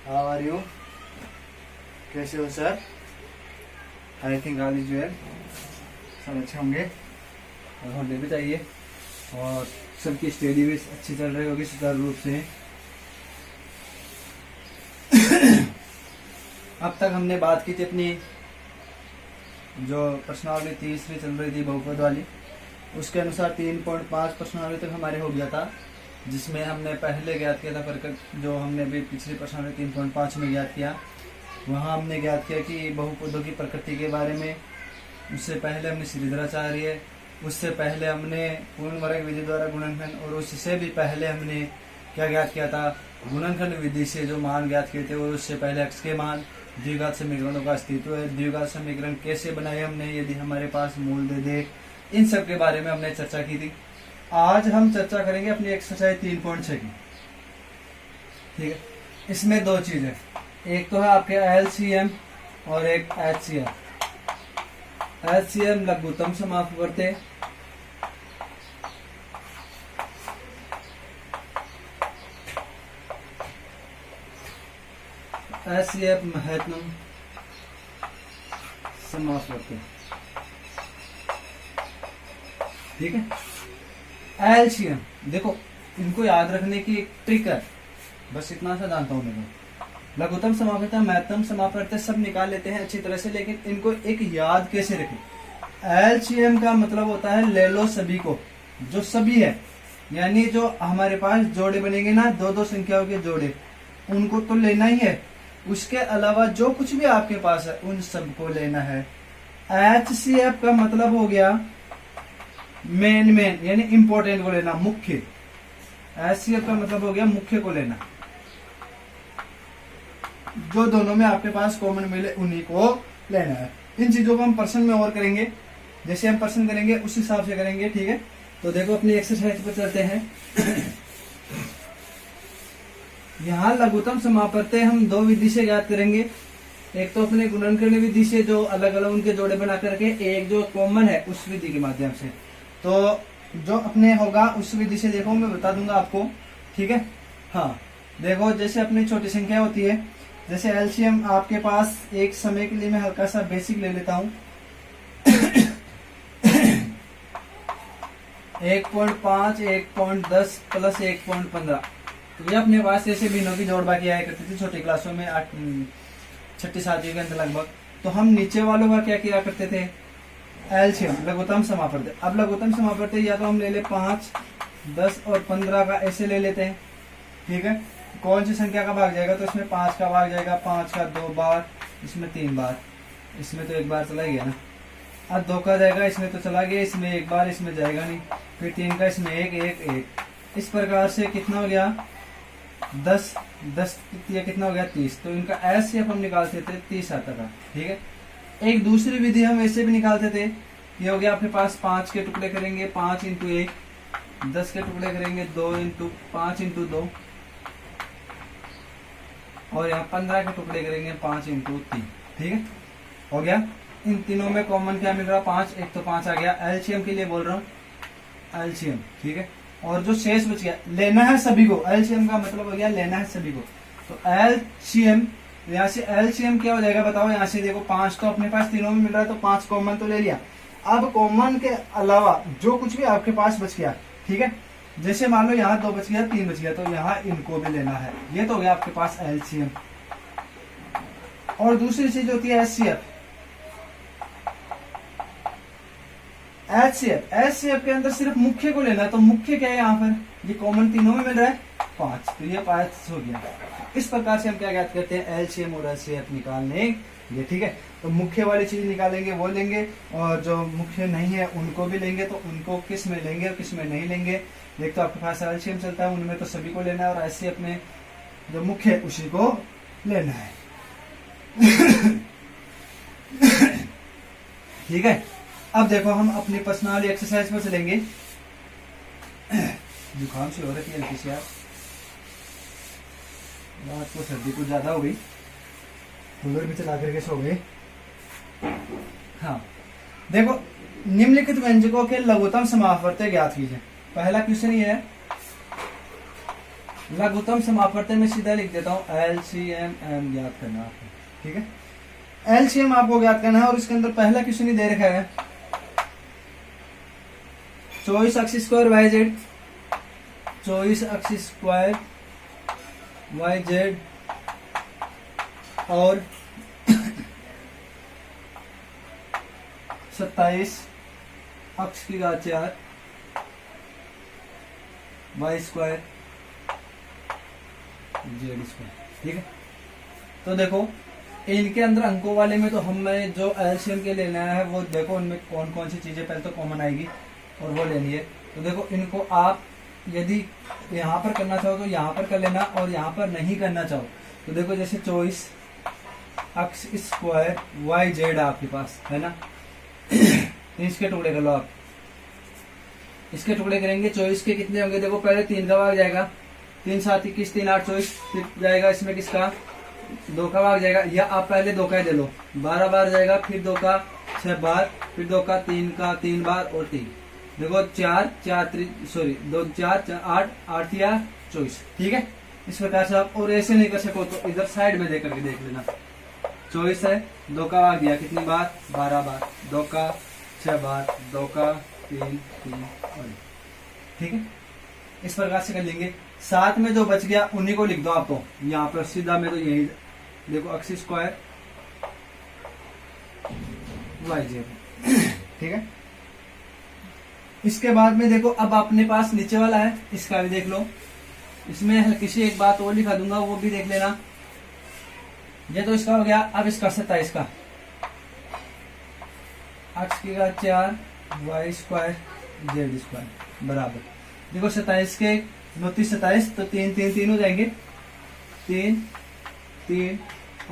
How are you? कैसे हो sir? I think all is well. सब अच्छे होंगे और होने भी चाहिए, और सबकी स्टडी भी अच्छी चल रही होगी सुचारू रूप से। अब तक हमने बात की थी अपनी जो प्रश्नावली तीसरी चल रही थी बहुपद वाली, उसके अनुसार 3.5 प्रश्नावली तक हमारे हो गया था, जिसमें हमने पहले ज्ञात किया था प्रकृत, जो हमने भी पिछली प्रश्नावली 3.5 में ज्ञात किया। वहाँ हमने ज्ञात किया कि बहुपदों की प्रकृति के बारे में। उससे पहले हमने श्रीधराचार्य, उससे पहले हमने पूर्ण वर्ग विधि द्वारा गुणनखंड, और उससे भी पहले हमने क्या ज्ञात किया था, गुणनखंड विधि से जो मान ज्ञात किए थे। और उससे पहले x के मान, द्विघात समीकरणों का अस्तित्व है, द्विघात समीकरण कैसे बनाए हमने यदि हमारे पास मूल दे दे, इन सब के बारे में हमने चर्चा की थी। आज हम चर्चा करेंगे अपनी एक्सरसाइज 3.6 की। ठीक है, इसमें दो चीज है, एक तो है आपके LCM और एक HCF। LCM लघुत्तम समापवर्ती, HCF महत्तम समापवर्ती। ठीक है, LCM देखो, इनको याद रखने की एक ट्रिक है, बस इतना सा जानता हूं मैं। लघुत्तम समापवर्ती, महत्तम समापवर्ती सब निकाल लेते हैं अच्छी तरह से, लेकिन इनको एक याद कैसे रखें। LCM का मतलब होता है ले लो सभी को, जो सभी है, यानी जो हमारे पास जोड़े बनेंगे ना, दो दो संख्याओं के जोड़े, उनको तो लेना ही है। उसके अलावा जो कुछ भी आपके पास है उन सबको लेना है। HCF का मतलब हो गया मेन यानी इंपॉर्टेंट को लेना, मुख्य। HCF का मतलब हो गया मुख्य को लेना, जो दोनों में आपके पास कॉमन मिले उन्हीं को लेना है। इन चीजों को हम पर्सन में और करेंगे, जैसे हम पर्सन करेंगे उस हिसाब से करेंगे। ठीक है, तो देखो अपनी एक्सरसाइज पर चलते हैं। यहाँ लघुत्तम समापवर्ती हम दो विधि से ज्ञात करेंगे। एक तो अपने गुणनखंड विधि से, जो अलग अलग उनके जोड़े बना कर रखे, एक जो कॉमन है उस विधि के माध्यम से। तो जो अपने होगा उस विधि से देखो मैं बता दूंगा आपको। ठीक है, हाँ देखो, जैसे अपनी छोटी संख्या होती है, जैसे LCM आपके पास एक समय के लिए मैं हल्का सा बेसिक ले लेता हूं। 1.5, 1.10 प्लस 1.15, तो ये अपने पास ऐसे भिन्नों की जोड़ बाकी आया करती थी छोटी क्लासों में, 6ठी 7वीं के अंदर लगभग। तो हम नीचे वालों का क्या किया करते थे, LCM लघुत्तम समापवर्ती। अब लघुत्तम समापवर्ती या तो हम ले ले 5, 10 और 15 का ऐसे ले लेते हैं। ठीक है, कौन सी संख्या का भाग जाएगा, तो इसमें 5 का भाग जाएगा, 5 का 2 बार, इसमें 3 बार, इसमें तो 1 बार चला गया ना। अब 2 का जाएगा, इसमें तो चला गया, इसमें 1 बार, इसमें जाएगा नहीं। फिर 3 का, इसमें 1, 1, 1। इस प्रकार से कितना हो गया, 10 या कितना हो गया, 30। तो इनका LCM हम निकालते थे 30 आता था। ठीक है, एक दूसरी विधि हम ऐसे भी निकालते थे, ये हो गया आपके पास 5 के टुकड़े करेंगे 5 इंटू 1, 10 के टुकड़े करेंगे 2 इंटू 5 इंटू 2, और यहाँ 15 के टुकड़े करेंगे 5 इंटू 3। ठीक है, हो गया। इन तीनों में कॉमन क्या मिल रहा, 5, एक तो 5 आ गया। LCM के लिए बोल रहा हूँ, LCM। ठीक है, और जो शेष बच गया लेना है सभी को, LCM का मतलब हो गया लेना है सभी को। तो LCM, यहाँ से LCM क्या हो जाएगा बताओ। यहाँ से देखो 5 तो अपने पास तीनों में मिल रहा है, तो 5 कॉमन तो ले लिया। अब कॉमन के अलावा जो कुछ भी आपके पास बच गया, ठीक है, जैसे मान लो यहाँ 2 बच गया, 3 बच गया, तो यहाँ इनको भी लेना है। ये तो हो गया आपके पास LCM। और दूसरी चीज होती है HCF। HCF के अंदर सिर्फ मुख्य को लेना है, तो मुख्य क्या है यहाँ पर, ये कॉमन तीनों में मिल रहा है 5, तो ये 5 हो गया। इस प्रकार से हम क्या ज्ञात करते हैं, LCM और HCF निकालने ये। ठीक है, तो मुख्य वाली चीज निकालेंगे वो लेंगे, और जो मुख्य नहीं है उनको भी लेंगे। तो उनको किस में लेंगे और किस में नहीं लेंगे, एक तो आपके पास LCM चलता है, उनमें तो सभी को लेना है, और HCF में जो मुख्य है उसी को लेना है। ठीक है, अब देखो हम अपनी पर्सनल एक्सरसाइज पर चलेंगे। जुकाम से हो रही है हल्की सी, यार रात को सर्दी कुछ ज्यादा हो गई, कूलर भी चला करके सो गए। हाँ देखो, निम्नलिखित व्यंजकों के लघुत्तम समापवर्ती ज्ञात कीजिए। पहला क्वेश्चन ये है, लघुत्तम समापवर्तन में सीधा लिख देता हूँ LCM M ज्ञात करना है आपको, ठीक है। LCM आपको ज्ञात करना है और इसके अंदर पहला क्वेश्चन ही दे रखा है 24x² YZ, 24x² YZ और 27 अक्ष की घात 4 y² Z², ठीक है। तो देखो इनके अंदर अंकों वाले में तो हमें जो एलसीएम के लेना है वो देखो उनमें कौन कौन सी चीजें पहले तो कॉमन आएगी और वो लेनी है। तो देखो इनको आप यदि यहाँ पर करना चाहो तो यहाँ पर कर लेना और यहाँ पर नहीं करना चाहो तो देखो जैसे 24 अक्ष स्क्वायर YZ आपके पास है ना इसके टुकड़े कर लो आप। इसके टुकड़े करेंगे 24 के कितने होंगे, देखो पहले 3 का भाग जाएगा, 3 7 21 3 8 24, फिर जाएगा इसमें किसका 2 का भाग जाएगा, या आप पहले 2 का दे लो 12 बार जाएगा, फिर 2 का 6 बार, फिर 2 का 3 का 3 बार और 3, देखो 4 2 4 8 8 या 24, ठीक है। इस प्रकार से आप और ऐसे नहीं कर सको तो इधर साइड में देकर के देख लेना 24 है, 2 का भाग दिया कितनी बार 12 बार, 2 का 6 बार, 2 का 3 और 1, ठीक है। इस प्रकार से कर लेंगे। साथ में जो बच गया उन्हीं को लिख दो आप, तो यहाँ पर सीधा में तो यही देखो अक्ष स्क्वायर YZ, ठीक है। इसके बाद में देखो अब अपने पास नीचे वाला है, इसका भी देख लो। इसमें हल्की सी एक बात और लिखा दूंगा वो भी देख लेना। ये तो इसका हो गया। अब इसका 27 का अक्ष की घात 4 y² Z² बराबर, देखो 27 के 29 27 तो 3 3 3 हो जाएंगे, 3 3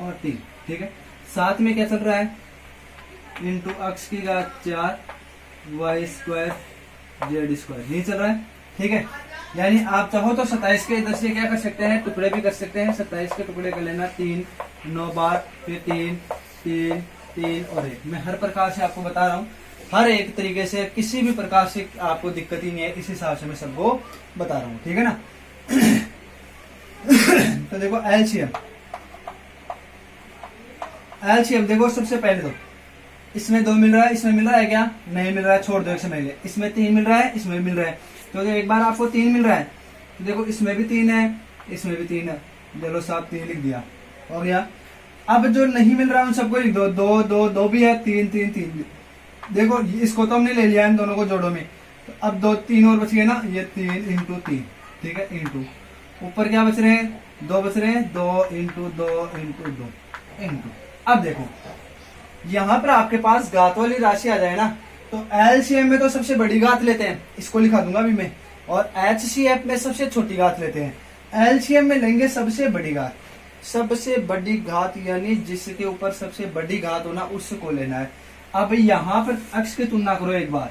और 3, ठीक है। साथ में क्या चल रहा है इंटू अक्ष की घात 4 y² Z² नहीं चल रहा है, ठीक है। यानी आप चाहो तो 27 के इधर से क्या कर सकते हैं टुकड़े भी कर सकते हैं। 27 के टुकड़े कर लेना 3 9 बार, फिर 3 3 3 और 1। मैं हर प्रकार से आपको बता रहा हूँ, हर एक तरीके से किसी भी प्रकार से आपको दिक्कत ही नहीं है, इस हिसाब से मैं सबको बता रहा हूँ, ठीक है ना। तो देखो एलसीएम देखो सबसे पहले तो इसमें 2 मिल रहा है, इसमें मिल रहा है क्या, नहीं मिल रहा है, छोड़ दो एक समय। इसमें 3 मिल रहा है, इसमें मिल रहा है, तो एक बार आपको 3 मिल रहा है तो देखो इसमें भी 3 है, इसमें भी 3 है, चलो साहब 3 लिख दिया हो गया। अब जो नहीं मिल रहा है उन सबको लिख दो, 2 2 2 भी है, 3 3 3। देखो इसको तो हमने ले लिया इन दोनों को जोड़ो में, तो अब 2 3 और बच गए ना, ये 3 इंटू 3, ठीक है, इंटू ऊपर क्या बच रहे हैं 2 बच रहे हैं, 2 इंटू 2 इंटू 2 इंटू। अब देखो यहाँ पर आपके पास घात वाली राशि आ जाए ना, तो एलसीएम में तो सबसे बड़ी घात लेते हैं, इसको लिखा दूंगा अभी मैं, और एचसीएफ में सबसे छोटी घात लेते हैं। एलसीएम में लेंगे सबसे बड़ी घात, सबसे बड़ी घात यानी जिसके ऊपर सबसे बड़ी घात होना उसको लेना है। अब यहाँ पर अक्ष की तुलना करो एक बार,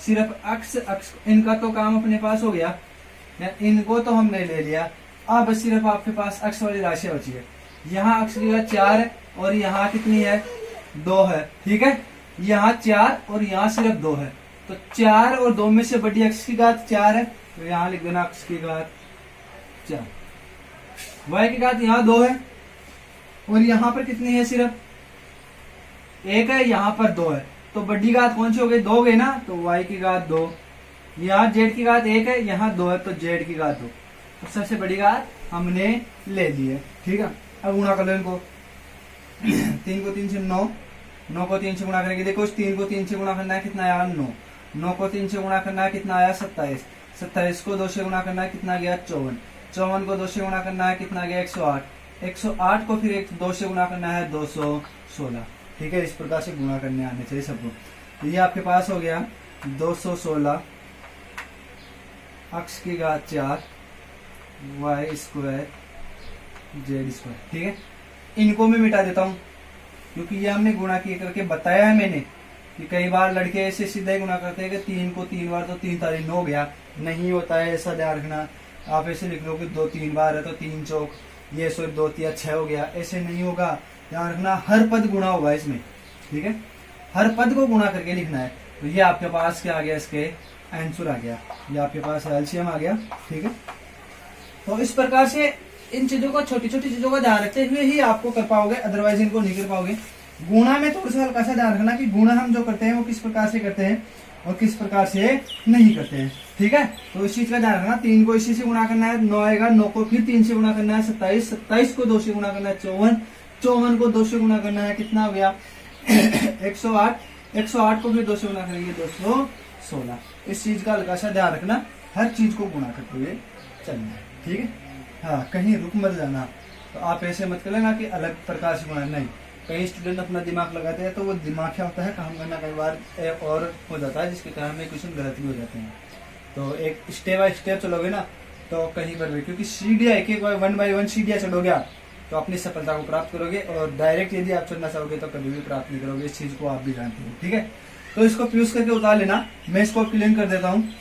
सिर्फ अक्ष अक्ष इनका तो काम अपने पास हो गया, इनको तो हमने ले लिया। अब सिर्फ आपके पास अक्ष वाली राशि बची है। यहाँ अक्ष की घात 4 है और यहाँ कितनी है 2 है, ठीक है। यहाँ 4 और यहाँ सिर्फ 2 है, तो 4 और 2 में से बड़ी अक्ष की घात 4 है, तो यहाँ लिख देना अक्ष की घात 4। y की घात यहाँ 2 है और यहाँ पर कितनी है सिर्फ 1 है, यहाँ पर 2 है, तो बड़ी घात कौन सी हो गई 2 हो गई ना, तो y की घात 2। यहाँ z की घात 1 है, यहाँ 2 है, तो z की घात 2, तो सबसे बड़ी घात हमने ले ली है, ठीक है। अब गुणा कर लो इनको, 3 को 3 से 9, 9 को 3 से गुणा करेंगे, देखो 3 को 3 से गुणा करना है कितना आया 9, 9 को 3 से गुणा करना है कितना आया 27, 27 को 2 से गुणा करना है कितना गया 54, 54 को 2 से गुणा करना है कितना गया 108, 108 को फिर 2 से गुणा करना है 216, ठीक है। इस प्रकार से गुणा करने आने चाहिए सबको। तो ये आपके पास हो गया 216 अक्ष की घात 4 y² Z², ठीक है। इनको मैं मिटा देता हूं क्योंकि ये हमने गुणा किए करके बताया है मैंने कि कई बार लड़के ऐसे सीधे गुणा करते हैं कि 3 को 3 बार तो 3 तारीख 9 हो गया, नहीं होता है ऐसा, ध्यान रखना। आप ऐसे लिख लो कि 2 3 बार है तो 3 चौक ये 2 3 6 हो गया, ऐसे नहीं होगा, ध्यान रखना। हर पद गुणा होगा इसमें, ठीक है, हर पद को गुणा करके लिखना है। तो ये आपके पास क्या आ गया, इसके आंसर आ गया, ये आपके पास एलसीएम आ गया, ठीक है। तो इस प्रकार से इन चीजों को, छोटी छोटी चीजों का ध्यान रखते हुए ही आपको कर पाओगे, अदरवाइज इनको नहीं कर पाओगे। गुणा में थोड़ा सा हल्का सा ध्यान रखना कि गुणा हम जो करते हैं वो किस प्रकार से करते हैं और किस प्रकार से नहीं करते हैं, ठीक है। तो इस चीज का ध्यान रखना। 3 को इसी से गुणा करना है, 9 आएगा, 9 को फिर 3 से गुणा करना है 27, 27 को 2 से गुणा करना है 54, 54 को 2 से गुणा करना है, कितना हो गया 108, 108 को फिर 2 से गुणा करेंगे 216। इस चीज का हल्का सा ध्यान रखना, हर चीज को गुणा करते हुए चलना है, ठीक है। हाँ, कहीं रुक मत जाना। तो आप ऐसे मत कर लेना कि अलग प्रकार से गुणा, नहीं। कई स्टूडेंट अपना दिमाग लगाते हैं तो वो दिमाग क्या होता है, काम करना कई बार और हो जाता है, जिसके कारण में क्वेश्चन गलत भी हो जाते हैं। तो एक स्टेप बाय स्टेप चलोगे ना तो कहीं पर भी, क्योंकि सीढ़ियाँ एक एक 1 बाय 1 सीढ़ियाँ चढ़ोगे आप तो अपनी सफलता को प्राप्त करोगे, और डायरेक्ट यदि आप चढ़ना चाहोगे तो कभी भी प्राप्त नहीं करोगे। इस चीज को आप भी जानते हो, ठीक है। तो इसको फ्यूज करके उतार लेना, मैं इसको क्लीन कर देता हूँ।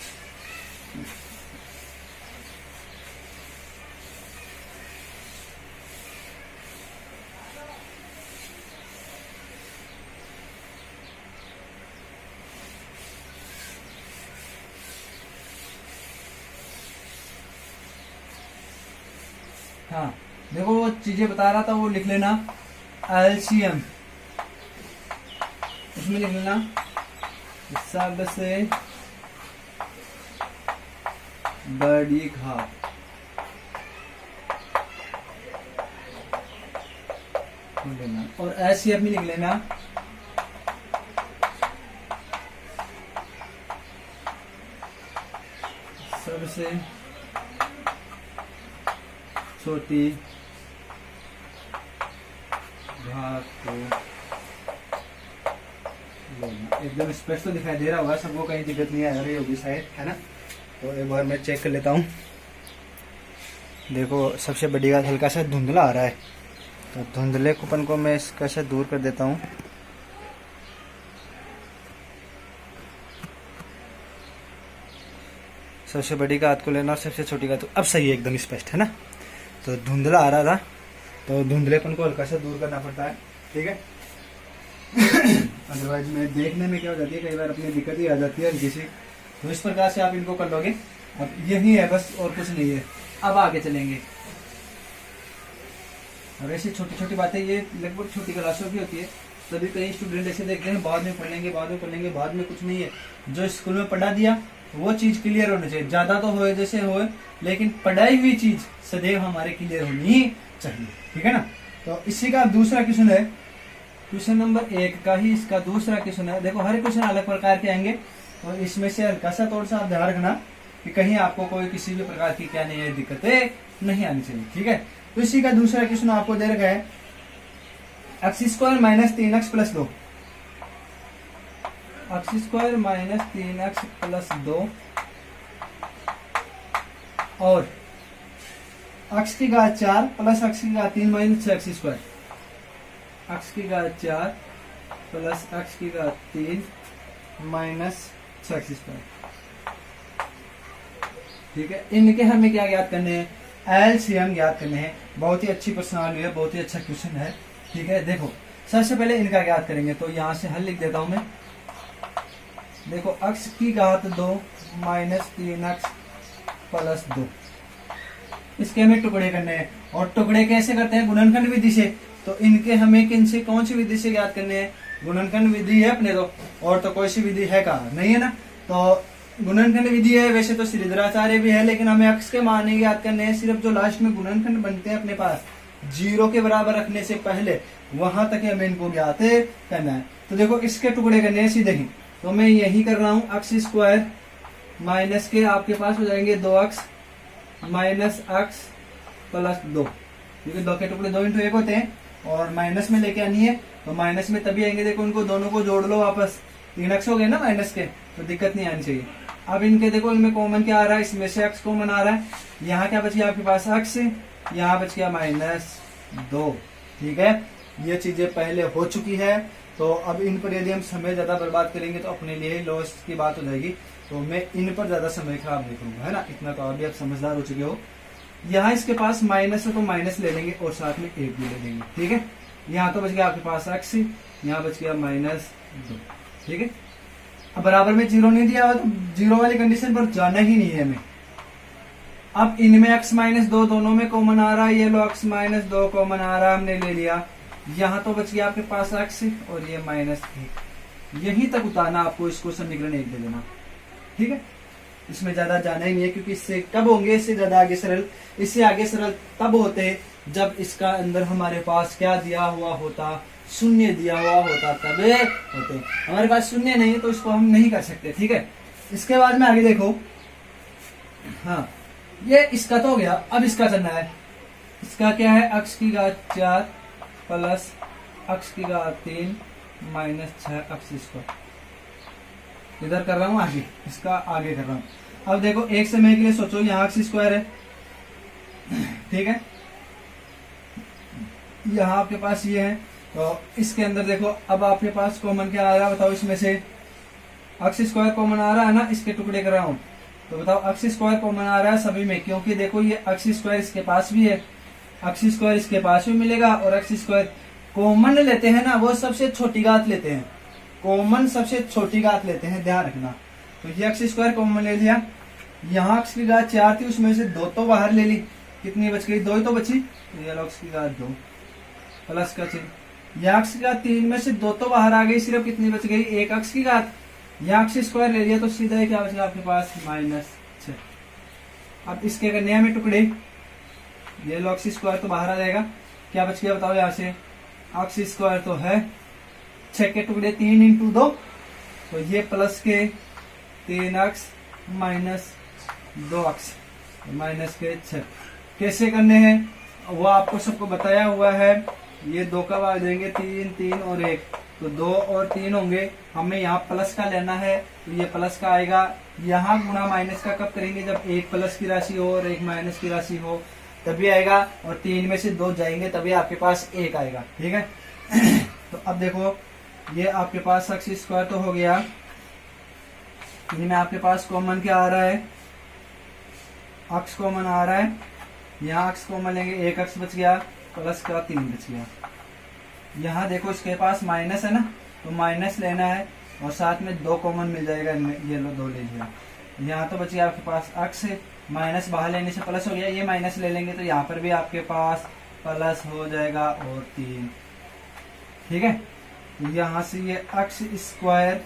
हाँ देखो, वो चीजें बता रहा था वो लिख लेना। एलसीएम उसमें लिख लेना, सबसे बड़ी घात, लेना। और एचसीएफ में लिख लेना सबसे छोटी घात को लेना। एकदम स्पष्ट तो दिखाई दे रहा होगा सबको, कहीं दिक्कत नहीं आ रही होगी शायद, है ना। तो एक बार मैं चेक कर लेता हूँ। देखो सबसे बड़ी घात हल्का सा धुंधला आ रहा है, तो धुंधलेपन को मैं इसका से दूर कर देता हूँ। सबसे बड़ी घात को लेना और सबसे छोटी घात, अब सही है, एकदम स्पष्ट है ना। तो धुंधला आ रहा था, तो धुंधलेपन को हल्का सा दूर करना पड़ता है, ठीक है। अदरवाइज में देखने में क्या हो जाती है, कई बार अपनी दिक्कत ही आ जाती है किसी। तो इस प्रकार से आप इनको कर लोगे। अब यही है बस, और कुछ नहीं है। अब आगे चलेंगे। और ऐसी छोटी छोटी बातें ये लगभग छोटी क्लासों की होती है, तभी कई स्टूडेंट ऐसे देखते हैं बाद में पढ़ लेंगे, बाद में पढ़ लेंगे, बाद में कुछ नहीं है। जो स्कूल में पढ़ा दिया वो चीज क्लियर होनी चाहिए, ज्यादा तो होए जैसे होए, लेकिन पढ़ाई हुई चीज सदैव हमारे क्लियर होनी चाहिए, ठीक है ना। तो इसी का दूसरा क्वेश्चन है, क्वेश्चन नंबर 1 का ही इसका दूसरा क्वेश्चन है। देखो हर क्वेश्चन अलग प्रकार के आएंगे, तो इसमें से हल्का सा थोड़ा सा ध्यान रखना कि कहीं आपको कोई किसी भी प्रकार की क्या नहीं है, दिक्कतें नहीं आनी चाहिए, ठीक है। तो इसी का दूसरा क्वेश्चन आपको दे रखा है, x² - 3x + 2, x² - 3x + 2 और x की घात 4 प्लस x की घात 3 - 6x², x की घात 4 प्लस x की घात 3 - 6x², ठीक है। इनके हमें क्या ज्ञात करने हैं, एलसीएम ज्ञात करने हैं। बहुत ही अच्छी प्रश्नावली है, बहुत ही अच्छा क्वेश्चन है, ठीक है। देखो सबसे पहले इनका ज्ञात करेंगे, तो यहां से हल लिख देता हूं मैं। देखो x की घात 2 - 3x + 2, इसके हमें टुकड़े करने हैं। और टुकड़े कैसे करते हैं, गुणनखंड विधि से। तो इनके हमें किन से, कौन सी विधि से ज्ञात करने हैं, गुणनखंड विधि है अपने तो, और तो कोई सी विधि है कहा नहीं है ना। तो गुणनखंड विधि है, वैसे तो श्रीधराचार्य भी है, लेकिन हमें x के मान ही ज्ञात करने हैं। सिर्फ जो लास्ट में गुणनखंड बनते हैं अपने पास 0 के बराबर रखने से पहले, वहां तक हमें इनको ज्ञात करना है। तो देखो इसके टुकड़े करने हैं सीधे ही, तो मैं यही कर रहा हूँ। x² माइनस के आपके पास हो जाएंगे 2x - x + 2, क्योंकि 2 के टुकड़े 2 × 1 होते हैं, और माइनस में लेके आनी है। तो माइनस में तभी आएंगे, देखो उनको दोनों को जोड़ लो वापस, 3x हो गए ना माइनस के, तो दिक्कत नहीं आनी चाहिए। अब इनके देखो इनमें कॉमन क्या आ रहा है, इसमें से x कॉमन आ रहा है। यहाँ क्या बच गया आपके पास x, यहाँ बच गया -2, ठीक है। ये चीजें पहले हो चुकी है, तो अब इन पर यदि हम समय ज्यादा बर्बाद करेंगे तो अपने लिए लॉस की बात हो जाएगी। तो मैं इन पर ज्यादा समय खराब नहीं करूंगा, है ना। इतना तो अभी आप समझदार हो चुके हो। यहाँ इसके पास माइनस है तो माइनस ले लेंगे और साथ में 1 भी ले लेंगे, ठीक है। यहाँ तो बच गया आपके पास x, यहाँ बच गया -2, ठीक है। अब बराबर में 0 नहीं दिया हुआ, तो 0 वाली कंडीशन पर जाना ही नहीं है हमें, अब इनमें x माइनस दो दोनों में कॉमन आ रहा है, ये लो x माइनस दो कॉमन आ रहा है, हमने ले लिया। यहाँ तो बच गया आपके पास x और ये माइनस एक। यहीं तक उतारना आपको, इसको समीकरण 1 दे देना, ठीक है। इसमें ज्यादा जाना ही नहीं है, क्योंकि इससे कब होंगे, इससे ज्यादा आगे सरल, इससे आगे सरल तब होते हैं जब इसका अंदर हमारे पास क्या दिया हुआ होता, शून्य दिया हुआ होता, तब होते। हमारे पास शून्य नहीं है तो इसको हम नहीं कर सकते, ठीक है। इसके बाद में आगे देखो, हाँ ये इसका तो हो गया, अब इसका करना है। इसका क्या है, x की घात 4 प्लस x की घात 3 माइनस 6x स्क्वायर। इधर कर रहा हूं आगे, इसका आगे कर रहा हूं। अब देखो एक समय के लिए सोचो, यहाँ x स्क्वायर है, ठीक है, यहाँ आपके पास ये है, तो इसके अंदर देखो अब आपके पास कॉमन क्या आ रहा है बताओ, इसमें से x स्क्वायर कॉमन आ रहा है ना, इसके टुकड़े कर रहा हूं, तो बताओ x स्क्वायर कॉमन आ रहा है सभी में, क्योंकि देखो ये x स्क्वायर इसके पास भी है, x स्क्वायर इसके पास भी मिलेगा, और x स्क्वायर कॉमन लेते हैं ना, वो सबसे छोटी घात लेते हैं, कॉमन सबसे छोटी घात लेते हैं, ध्यान रखना। तो ये x स्क्वायर कॉमन ले लिया, यहाँ x की घात 4 थी, उसमें से 2 तो बाहर ले ली, कितनी बच गई, 2 ही तो बची, तो ये x की घात 2 प्लस का चिन्ह, यहाँ x की घात 3 में से 2 तो बाहर आ गई, सिर्फ कितनी बच गई, 1 x की घात, यहाँ x स्क्वायर ले लिया, तो सीधा क्या बचेगा आपके पास, -6। अब इसके करने हमें टुकड़े, ये लो x स्क्वायर तो बाहर आ जाएगा, क्या बच गया बताओ, यहाँ से x स्क्वायर तो है 6 के टुकड़े 3 × 2, तो ये प्लस के 3x माइनस 2x माइनस के 6। कैसे करने हैं वो आपको सबको बताया हुआ है। ये 2 का भाग देंगे 3, 3 और 1, तो 2 और 3 होंगे, हमें यहाँ प्लस का लेना है, तो ये प्लस का आएगा। यहाँ गुणा माइनस का कब करेंगे, जब एक प्लस की राशि हो और एक माइनस की राशि हो, तभी आएगा, और 3 में से 2 जाएंगे तभी आपके पास 1 आएगा, ठीक है। तो अब देखो ये आपके पास x स्क्वायर तो हो गया, इनमें आपके पास कॉमन क्या आ रहा है, x कॉमन आ रहा है, यहाँ x कॉमन लेंगे, 1x बच गया, प्लस का 3 बच गया। यहाँ देखो इसके पास माइनस है ना, तो माइनस लेना है, और साथ में 2 कॉमन मिल जाएगा इनमें, ये लो 2 ले लिया। यहाँ तो बच गया आपके पास x है, माइनस बाहर लेने से प्लस हो गया, ये माइनस ले लेंगे तो यहाँ पर भी आपके पास प्लस हो जाएगा, और 3, ठीक है। तो यहाँ से ये x स्क्वायर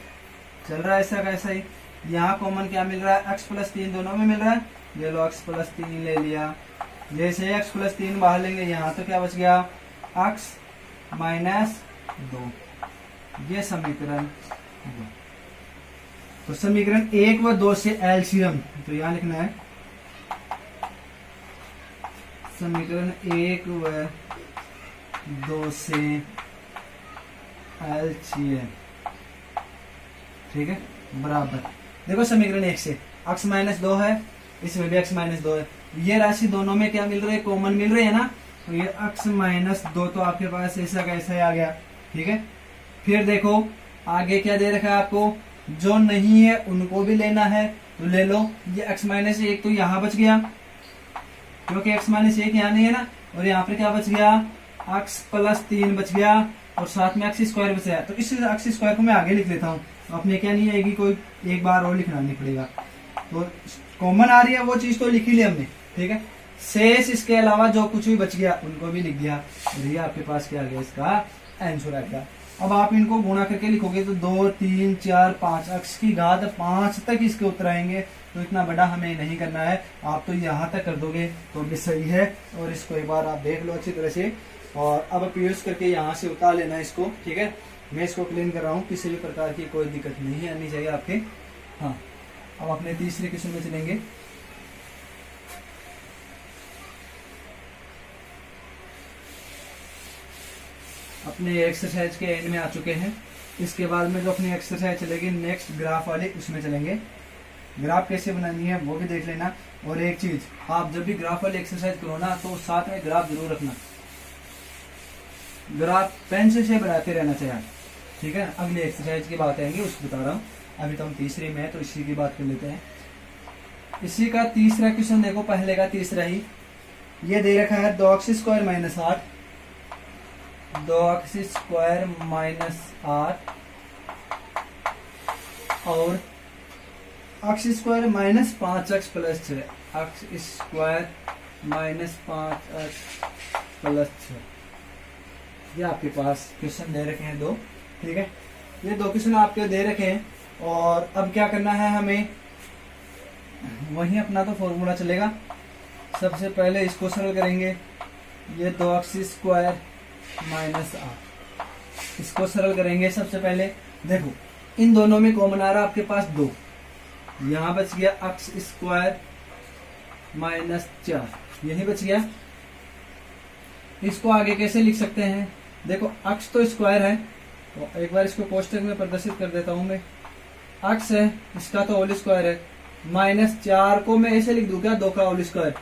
चल रहा है ऐसा कैसा ही, यहाँ कॉमन क्या मिल रहा है, x प्लस 3 दोनों में मिल रहा है, ये लो x प्लस 3 ले लिया, जैसे x प्लस 3 बाहर लेंगे, यहाँ तो क्या बच गया, x माइनस 2, ये समीकरण 2। तो समीकरण 1 व 2 से एलसीएम, तो यहाँ लिखना है समीकरण 1 व 2 से एलसीएम, ठीक है, बराबर। देखो समीकरण 1 से x माइनस 2 है, इसमें भी x माइनस 2 है, ये राशि दोनों में क्या मिल रही है, कॉमन मिल रही है ना, तो ये x माइनस 2 तो आपके पास ऐसा कैसा आ गया, ठीक है। फिर देखो आगे क्या दे रखा है आपको, जो नहीं है उनको भी लेना है, तो ले लो, ये x माइनस 1 तो यहाँ बच गया, क्योंकि x माइनस 1 यहाँ नहीं है ना, और यहाँ पे क्या बच गया, x प्लस 3 बच गया, और साथ में x स्क्वायर बचा है, तो इस x स्क्वायर को मैं आगे लिख लेता हूँ, तो अपने क्या नहीं आएगी, कोई एक बार और लिखना नहीं पड़ेगा, तो कॉमन आ रही है वो चीज तो लिख ही ली हमने, ठीक है। शेष इसके अलावा जो कुछ भी बच गया उनको भी लिख दिया, और ये आपके पास क्या आ गया, इसका आंसर आ गया। अब आप इनको गुणा करके लिखोगे तो 2, 3, 4, 5 x की घात 5 तक इसके उत्तर आएंगे, तो इतना बड़ा हमें नहीं करना है, आप तो यहाँ तक कर दोगे तो भी सही है। और इसको एक बार आप देख लो अच्छी तरह से, और अब पीयूष करके यहाँ से उतार लेना इसको, ठीक है। मैं इसको क्लीन कर रहा हूँ, किसी भी प्रकार की कोई दिक्कत नहीं आनी चाहिए आपके। हाँ, अब अपने तीसरे क्वेश्चन में चलेंगे। अपने एक्सरसाइज के एंड में आ चुके हैं। इसके बाद में जो अपनी एक्सरसाइज चलेगी नेक्स्ट ग्राफ वाली, उसमें चलेंगे। ग्राफ कैसे बनानी है वो भी देख लेना। और एक चीज, आप जब भी ग्राफ वाली एक्सरसाइज करो ना, तो साथ में ग्राफ जरूर रखना, ग्राफ पेंसिल से बनाते रहना चाहिए, ठीक है। अगली एक्सरसाइज की बात आएंगी, उसको बता रहा हूँ। अभी तो हम तीसरे में है, तो इसी की बात कर लेते हैं। इसी का तीसरा क्वेश्चन देखो, पहले का तीसरा ही। ये दे रखा है 2x square minus 8, 2x square minus 8 और x square minus 5x plus 6। X square minus 5x plus 6। ये आपके पास क्वेश्चन दे रखे हैं दो, ठीक है, ये दो क्वेश्चन आपके दे रखे हैं। और अब क्या करना है हमें, वही अपना तो फॉर्मूला चलेगा। सबसे पहले इसको सरल करेंगे, ये 2x स्क्वायर माइनस 8, इसको सरल करेंगे। सबसे पहले देखो इन दोनों में कॉमन आ रहा आपके पास 2, यहां बच गया x स्क्वायर माइनस 4, यही बच गया। इसको आगे कैसे लिख सकते हैं, देखो x तो स्क्वायर है, तो एक बार इसको कोष्टक में प्रदर्शित कर देता हूं मैं। x है, इसका तो होल स्क्वायर है, माइनस 4 को मैं ऐसे लिख दूं क्या, 2 का होल स्क्वायर,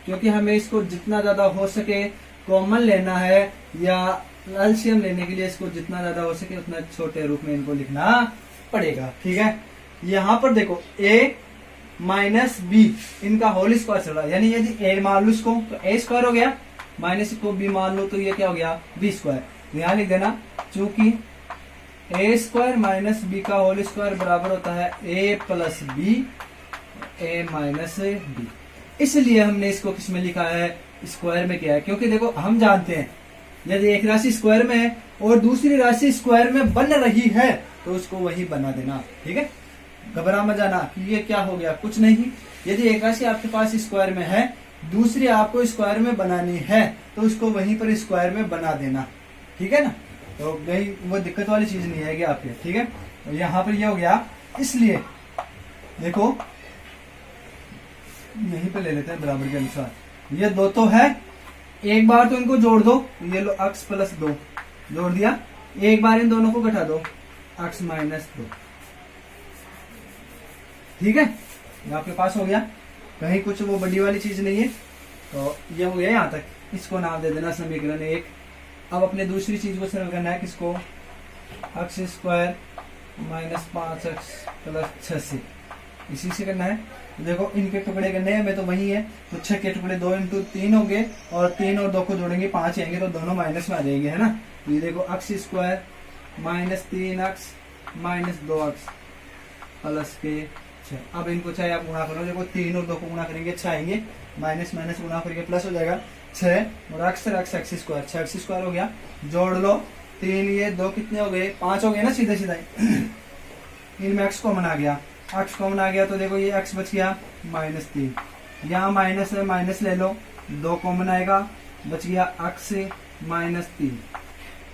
क्योंकि हमें इसको जितना ज्यादा हो सके कॉमन लेना है, या एलसीएम लेने के लिए इसको जितना ज्यादा हो सके उतना छोटे रूप में इनको लिखना पड़ेगा, ठीक है। यहाँ पर देखो a माइनस बी इनका होल स्क्वायर चल रहा है, यानी यदि a मान लो इसको तो a स्क्वायर हो गया, माइनस को b मान लो तो ये क्या हो गया, b स्क्वायर। यहाँ लिख देना, चूंकि a स्क्वायर माइनस b का होल स्क्वायर बराबर होता है a plus b, a minus b, इसलिए हमने इसको किस में लिखा है, स्क्वायर में किया है। क्योंकि देखो हम जानते हैं यदि एक राशि स्क्वायर में है और दूसरी राशि स्क्वायर में बन रही है तो उसको वही बना देना, ठीक है। घबरा मत जाना कि ये क्या हो गया, कुछ नहीं। यदि एक राशि आपके पास स्क्वायर में है, दूसरी आपको स्क्वायर में बनानी है, तो उसको वहीं पर स्क्वायर में बना देना, ठीक है ना। तो कहीं वो दिक्कत वाली चीज नहीं आएगी आपके, ठीक है। तो यहाँ पर ये हो गया, इसलिए देखो यहीं पे ले लेते हैं बराबर के अनुसार। ये 2 तो है, एक बार तो इनको जोड़ दो, ये लो x प्लस 2 जोड़ दिया, एक बार इन दोनों को घटा दो, x माइनस 2, ठीक है। ये आपके पास हो गया, कहीं कुछ वो बड़ी वाली चीज नहीं है। तो ये हो गया यहाँ तक, इसको नाम दे देना समीकरण 1। अब अपने दूसरी चीज को सरल करना है, किसको, x square minus 5x plus 6 इसी से करना है। देखो इनके टुकड़े करने हैं, हमें तो वही है, तो 6 के टुकड़े 2 इंटू 3 होंगे, और 3 और 2 को जोड़ेंगे 5 आएंगे, तो दोनों माइनस में आ जाएंगे, है ना। तो ये देखो x square minus 3x minus 2x plus के 6। अब इनको चाहे आप गुणा करो, देखो 3 और 2 को गुणा करेंगे 6 आएंगे, माइनस माइनस गुणा करके प्लस हो जाएगा 6, और x स्क्वायर 6x स्क्वायर हो गया, जोड़ लो 3 ये 2 कितने हो गए, 5 हो गए ना सीधे सीधा। इनमें x कॉमन आ गया, x कॉमन आ गया तो देखो ये x बच गया माइनस 3, यहाँ माइनस है, माइनस ले लो, 2 कॉमन आएगा, बच गया x माइनस 3।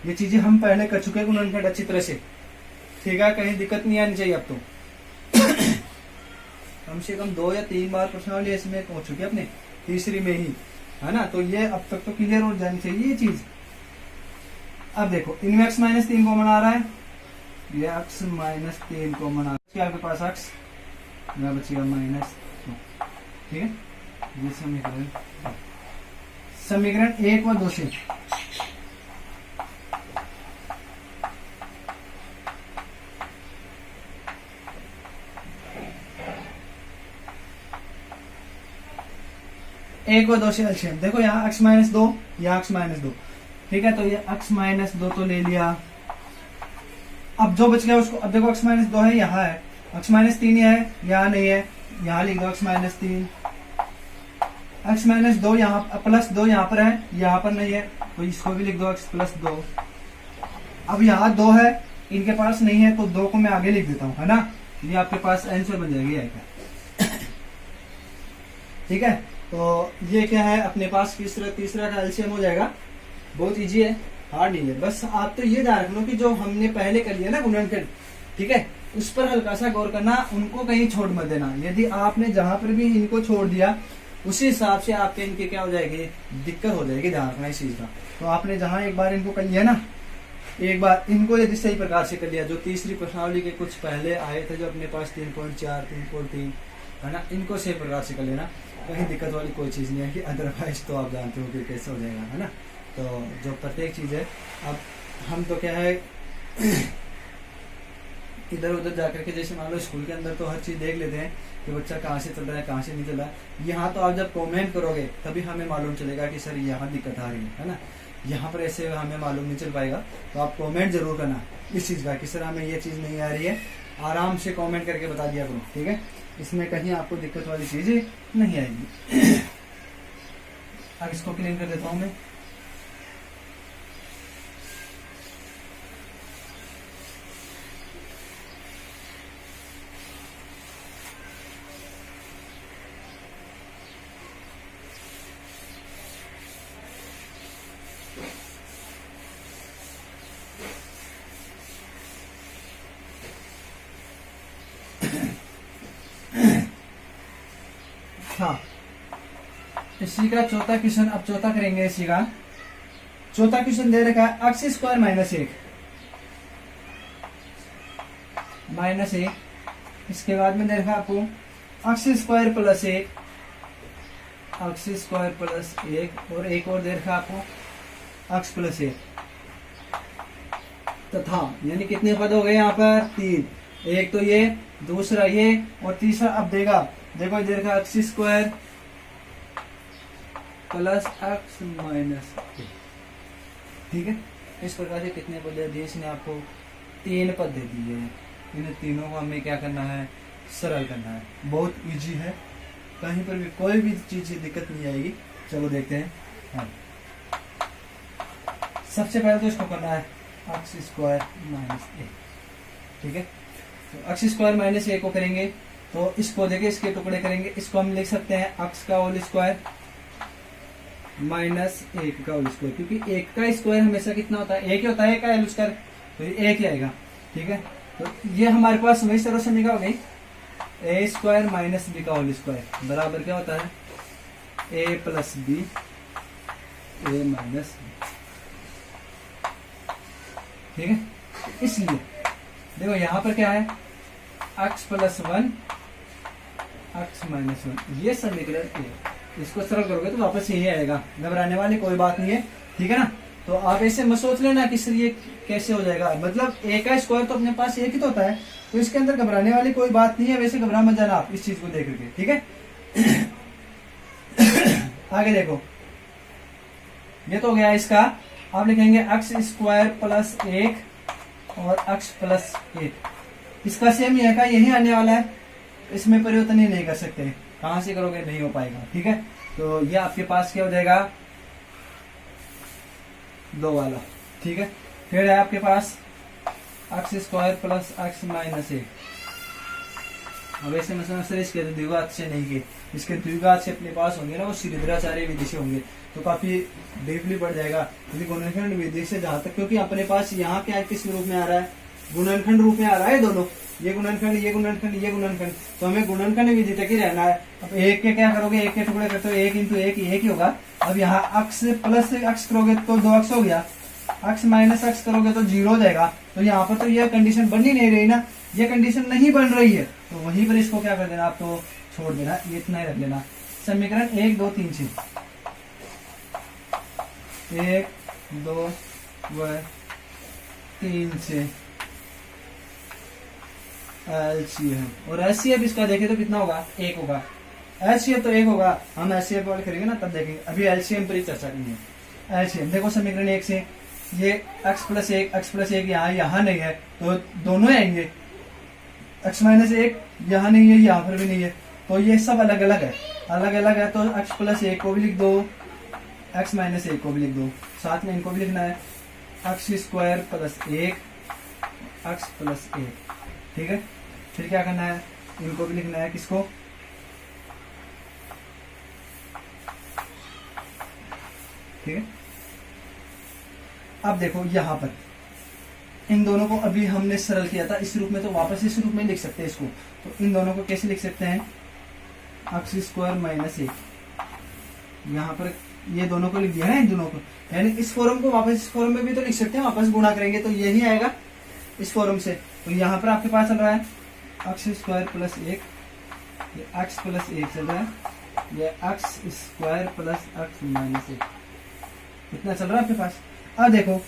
ये चीजें हम पहले कर चुके हैं गुणनखंड अच्छी तरह से, ठीक है, कहीं दिक्कत नहीं आनी चाहिए। अब तो कम से कम 2 या 3 बार प्रश्नावली इसमें पहुंच चुके अपने तीसरी में ही, है ना। तो ये अब तक तो क्लियर हो जानी चाहिए ये चीज। अब देखो इनमें x माइनस 3 कॉमन आ रहा है, ये x माइनस 3 कॉमन आ रहा है, आपके पास x यहाँ बचेगा माइनस 2, ठीक है। ये समीकरण 1 व 2 से एक और 2 से एलसीएम, देखो यहाँ x माइनस 2, यहाँ x माइनस 2, ठीक है। तो ये x माइनस 2 तो ले लिया, अब जो बच गया उसको, अब देखो x माइनस 2 है, यहाँ है, x माइनस 3 है, यहाँ नहीं है, यहाँ लिख दो x माइनस 3, x माइनस 2 यहाँ प्लस 2 यहाँ पर है, यहाँ पर नहीं है, तो इसको भी लिख दो x प्लस 2। अब यहाँ 2 है, इनके पास नहीं है, तो 2 को मैं आगे लिख देता हूँ, है ना। ये आपके पास आंसर बन जाएगी, ठीक है। तो ये क्या है अपने पास, तीसरा का एलसीएम हो जाएगा। बहुत इजी है, हार्ड नहीं है, बस आप तो ये ध्यान रख लो कि जो हमने पहले कर लिया ना गुणनखंड, ठीक है, उस पर हल्का सा गौर करना, उनको कहीं छोड़ मत देना। यदि आपने जहां पर भी इनको छोड़ दिया उसी हिसाब से आपके इनके क्या हो जाएगी, दिक्कत हो जाएगी, ध्यान रखना इस चीज का। तो आपने जहां एक बार इनको कर लिया ना, एक बार इनको यदि सही प्रकार से कर लिया, जो तीसरी प्रश्नावली के कुछ पहले आए थे जो अपने पास 3.4 3.3 है ना, इनको सही प्रकार से कर लेना, कहीं दिक्कत वाली कोई चीज नहीं है कि अदरवाइज तो आप जानते हो कि कैसे हो जाएगा, है ना। तो जो प्रत्येक चीज है, अब हम तो क्या है इधर उधर जाकर के, जैसे मान लो स्कूल के अंदर तो हर चीज देख लेते हैं कि बच्चा कहाँ से चल रहा है कहाँ से नहीं चल रहा है। यहाँ तो आप जब कमेंट करोगे तभी हमें मालूम चलेगा कि सर यहाँ दिक्कत आ रही है ना। यहाँ पर ऐसे हमें मालूम नहीं चल पाएगा, तो आप कमेंट जरूर करना इस चीज का कि सर हमें ये चीज नहीं आ रही है, आराम से कमेंट करके बता दिया करो, ठीक है। इसमें कहीं आपको दिक्कत वाली चीज नहीं आएगी। अब इसको क्लीन कर देता हूं मैं। हाँ, इसी का चौथा क्वेश्चन, अब चौथा करेंगे। इसी का चौथा क्वेश्चन दे रखा है एक्स स्क्वायर माइनस एक, इसके बाद में दे रखा है आपको एक्स स्क्वायर प्लस एक, एक्स स्क्वायर प्लस एक, और एक और दे रखा है आपको एक्स प्लस एक तथा, यानी कितने पद हो गए यहाँ पर? 3। एक तो ये, दूसरा ये, और तीसरा अब देगा, देखो दे रखा x square plus x minus, ठीक है। इस प्रकार से कितने पद दे दिए इसने आपको? 3 पद दे दिए हैं। इन तीनों को हमें क्या करना है? सरल करना है। बहुत इजी है, कहीं पर भी कोई भी चीज की दिक्कत नहीं आएगी। चलो देखते हैं। हाँ, सबसे पहले तो इसको करना है एक्स स्क्वायर माइनस ए, ठीक है। तो एक्स स्क्वायर माइनस ए को करेंगे तो इसको देखिए, इसके टुकड़े करेंगे। इसको हम लिख सकते हैं एक्स का होल स्क्वायर माइनस एक का होल स्क्वायर, क्योंकि एक का स्क्वायर हमेशा कितना होता है? एक ही होता है। एक का होल स्क्वायर तो एक ही आएगा, ठीक है। तो ये हमारे पास वही सर्व समीकरण हो गई, ए स्क्वायर माइनस बी का होल स्क्वायर बराबर क्या होता है? ए प्लस बी, ए माइनस बी, ठीक है। इसलिए देखो यहाँ पर क्या है? एक्स प्लस 1 एक्स माइनस 1, ये समीकरण ए। इसको सरल करोगे तो वापस यही आएगा, घबराने वाली कोई बात नहीं है, ठीक है ना। तो आप ऐसे मत सोच लेना कि सर ये कैसे हो जाएगा, मतलब ए का स्क्वायर तो अपने पास एक ही तो होता है, तो इसके अंदर घबराने वाली कोई बात नहीं है। वैसे घबरा मत जाना आप इस चीज को देख करके, ठीक है। आगे देखो, ये तो हो गया इसका। आप लिखेंगे एक्स स्क्वायर प्लस 1 और एक्स प्लस 1, इसका सेम ही है का यही आने वाला है, इसमें परिवर्तन ही नहीं कर सकते। कहां से करोगे? नहीं हो पाएगा, ठीक है। तो ये आपके पास क्या हो जाएगा? 2 वाला, ठीक है। फिर है आपके पास x square plus x minus 1। अब ऐसे मैं समझ इसके द्विघात से नहीं के, इसके द्विघात से अपने पास होंगे ना, वो श्रीधराचार्य विधि से होंगे, तो काफी डीपली पड़ जाएगा। यदि गुणनखंड विधि से जहां तक, क्योंकि अपने पास यहाँ क्या किस रूप में आ रहा है? गुणनखंड रूप में आ रहा है दोनों, ये गुणनखंड, ये गुणनखंड, ये गुणनखंड, तो हमें गुणनखंड विधि तक ही रहना है। अब एक के क्या करोगे? एक के टुकड़े करते हो, 1 इंटू 1 एक ही होगा। अब यहाँ एक्स प्लस एक्स करोगे तो 2 एक्स हो गया, एक्स माइनस एक्स करोगे तो 0 हो जाएगा। तो यहाँ पर तो ये कंडीशन बन ही नहीं रही ना, ये कंडीशन नहीं बन रही है, तो वहीं पर इसको क्या कर देना? आप तो छोड़ देना, ये इतना ही रख लेना। समीकरण 1 2 3 से 1 2 व 3 से एलसीएम, और एलसीएम इसका देखें तो कितना होगा? 1 होगा। एलसीएम तो 1 होगा, हम एलसीएम वाले करेंगे ना तब देखेंगे, अभी एलसीएम पर ही चर्चा करेंगे। एलसीएम देखो, समीकरण 1 से ये x प्लस 1 यहाँ नहीं है, तो दोनों आएंगे। x माइनस 1 यहाँ नहीं है, यहाँ पर भी नहीं है, तो ये सब अलग अलग है, अलग अलग है। तो x प्लस 1 को भी लिख दो, x माइनस 1 को भी लिख दो, साथ में इनको भी लिखना है x square plus 1 x plus 1, ठीक है। फिर क्या करना है? इनको भी लिखना है, किसको? ठीक है। अब देखो यहाँ पर इन दोनों को अभी हमने सरल किया था इस रूप में, तो वापस इस रूप में लिख सकते हैं इसको। तो इन दोनों को कैसे लिख सकते हैं? एक्स स्क्वायर माइनस 1, यहाँ पर ये दोनों को लिख दिया है, इन दोनों को, यानी इस फॉर्म को वापस इस फॉर्म में भी तो लिख सकते हैं, वापस गुणा करेंगे तो यही आएगा इस फॉर्म से। तो यहाँ पर आपके पास चल रहा है एक्स स्क्वायर प्लस 1, ये एक्स प्लस 1 चल रहा है, ये x square plus x minus 1, इतना चल रहा है आपके पास। अब देखो